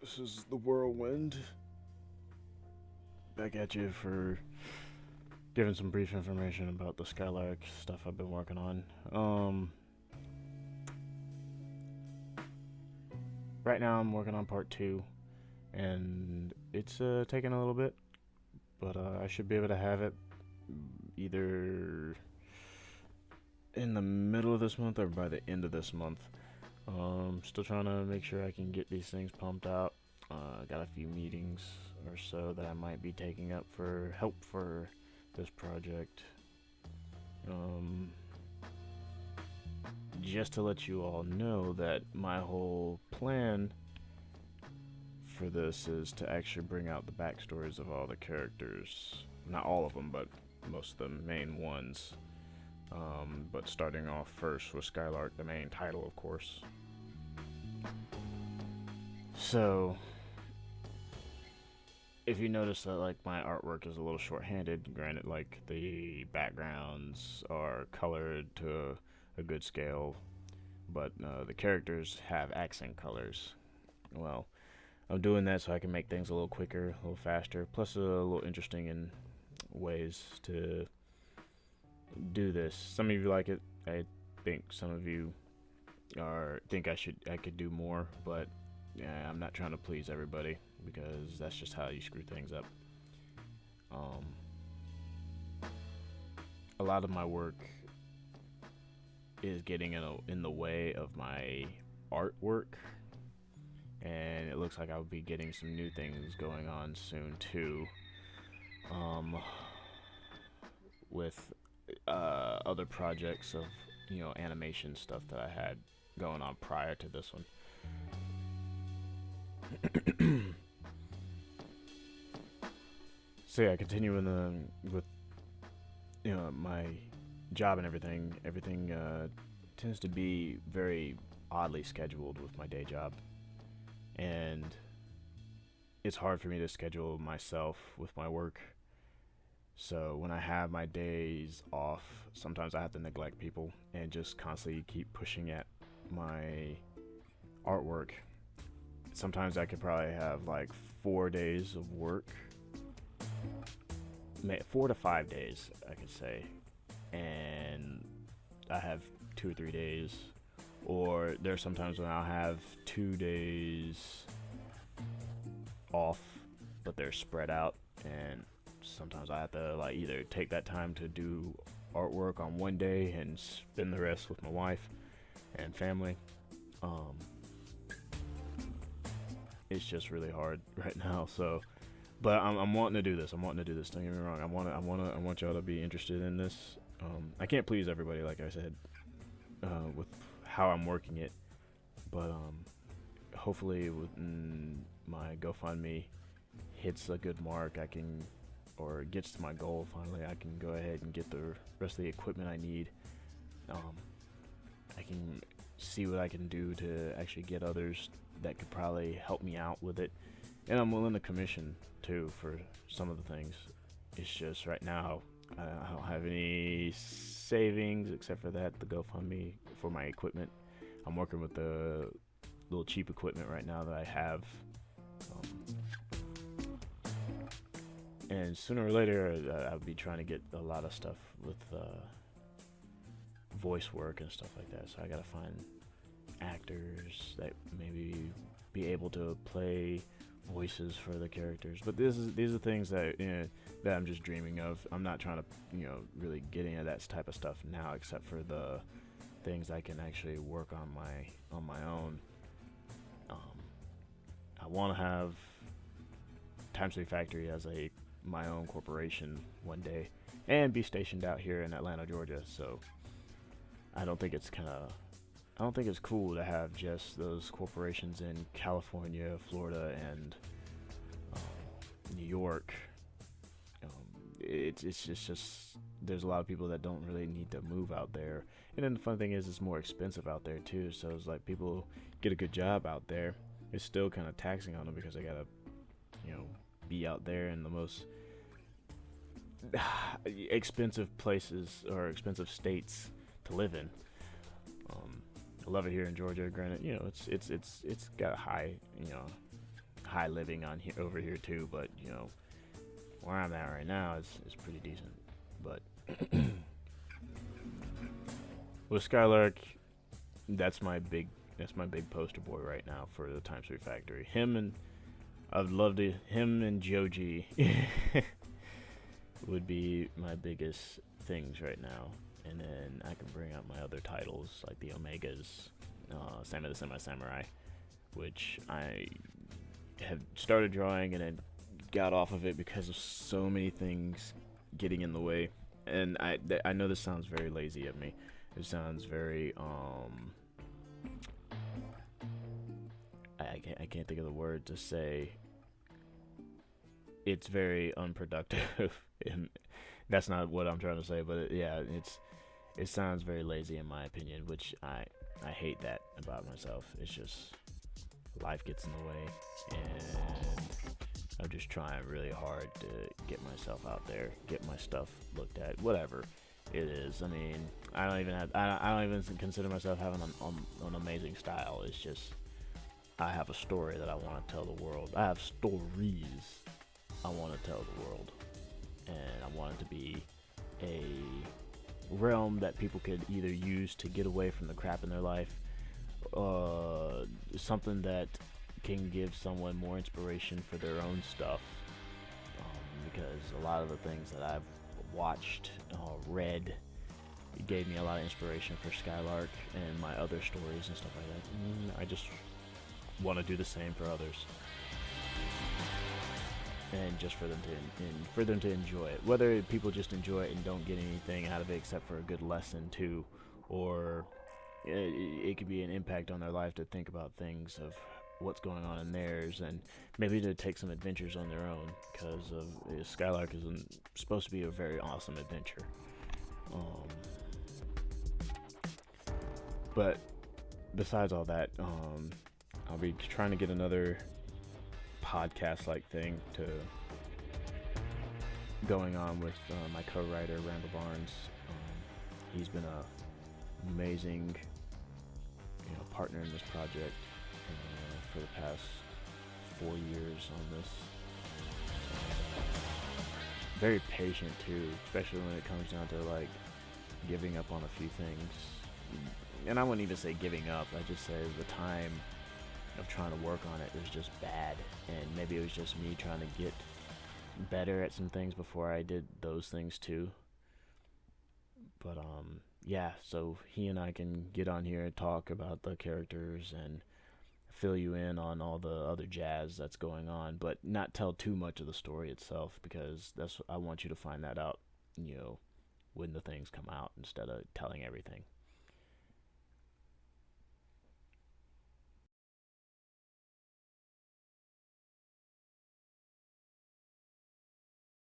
This is the Whirlwind. Back at you for giving some brief information about the Skylark stuff I've been working on. Right now I'm working on part 2, and it's taking a little bit, but I should be able to have it either in the middle of this month or by the end of this month. Still trying to make sure I can get these things pumped out. Got a few meetings or so that I might be taking up for help for this project. Just to let you all know that my whole plan for this is to actually bring out the backstories of all the characters. Not all of them, but most of the main ones. But starting off first with Skylark, the main title, of course. So, if you notice that like my artwork is a little short-handed, granted, like the backgrounds are colored to a good scale, but the characters have accent colors. Well, I'm doing that so I can make things a little quicker, a little faster, plus a little interesting in ways to do this. Some of you like it. I think some of you think I could do more, but yeah, I'm not trying to please everybody because that's just how you screw things up. A lot of my work is getting in the way of my artwork, and it looks like I'll be getting some new things going on soon too. With other projects of animation stuff that I had going on prior to this one. So yeah, continuing with my job and everything. Everything tends to be very oddly scheduled with my day job, and it's hard for me to schedule myself with my work. So when I have my days off, sometimes I have to neglect people and just constantly keep pushing at my artwork. Sometimes I could probably have like 4 days of work, 4 to 5 days, I could say, and I have 2 or 3 days. Or there's sometimes when I'll have 2 days off, but they're spread out, and sometimes I have to like either take that time to do artwork on one day and spend the rest with my wife and family. It's just really hard right now. So, but I'm wanting to do this. I'm wanting to do this. Don't get me wrong. I want y'all to be interested in this. I can't please everybody, like I said, with how I'm working it. But hopefully, when my GoFundMe hits a good mark, I can, or gets to my goal finally, I can go ahead and get the rest of the equipment I need. I can see what I can do to actually get others that could probably help me out with it, and I'm willing to commission too for some of the things. It's just right now I don't have any savings except for the GoFundMe for my equipment. I'm working with the little cheap equipment right now that I have, and sooner or later I'll be trying to get a lot of stuff with voice work and stuff like that. So I gotta find actors that maybe be able to play voices for the characters. But these are things that that I'm just dreaming of. I'm not trying to really get into that type of stuff now, except for the things I can actually work on my own. I want to have Time Sleep Factory as my own corporation one day, and be stationed out here in Atlanta, Georgia. So I don't think it's cool to have just those corporations in California, Florida, and New York. It's just there's a lot of people that don't really need to move out there. And then the fun thing is it's more expensive out there too. So it's like people get a good job out there. It's still kind of taxing on them because they gotta be out there in the most expensive places or expensive states to live in. I love it here in Georgia. Granted, it's got a high high living on here over here too, but where I'm at right now is pretty decent. But with Skylark, that's my big poster boy right now for the Time Sweep Factory. Him and Joji would be my biggest things right now. And then I can bring up my other titles like the Omegas, Sammy the Semi Samurai, which I have started drawing and then got off of it because of so many things getting in the way. And I know this sounds very lazy of me. It sounds very I can't think of the word to say. It's very unproductive, and that's not what I'm trying to say. But it sounds very lazy in my opinion, which I hate that about myself. It's just life gets in the way, and I'm just trying really hard to get myself out there, get my stuff looked at, whatever it is. I mean, I don't even consider myself having an amazing style. It's just I have a story that I want to tell the world. I have stories I want to tell the world, and I want it to be a realm that people could either use to get away from the crap in their life, something that can give someone more inspiration for their own stuff, because a lot of the things that I've watched, read, it gave me a lot of inspiration for Skylark and my other stories and stuff like that. I just want to do the same for others, and just for them to enjoy it. Whether people just enjoy it and don't get anything out of it except for a good lesson too, or it could be an impact on their life to think about things of what's going on in theirs, and maybe to take some adventures on their own, because Skylark is supposed to be a very awesome adventure. But besides all that, I'll be trying to get another podcast-like thing to going on with my co-writer Randall Barnes. He's been a amazing, partner in this project for the past 4 years on this. Very patient too, especially when it comes down to like giving up on a few things. And I wouldn't even say giving up. I just say the time of trying to work on it was just bad, and maybe it was just me trying to get better at some things before I did those things too. But so he and I can get on here and talk about the characters and fill you in on all the other jazz that's going on, but not tell too much of the story itself, because I want you to find that out, when the things come out, instead of telling everything.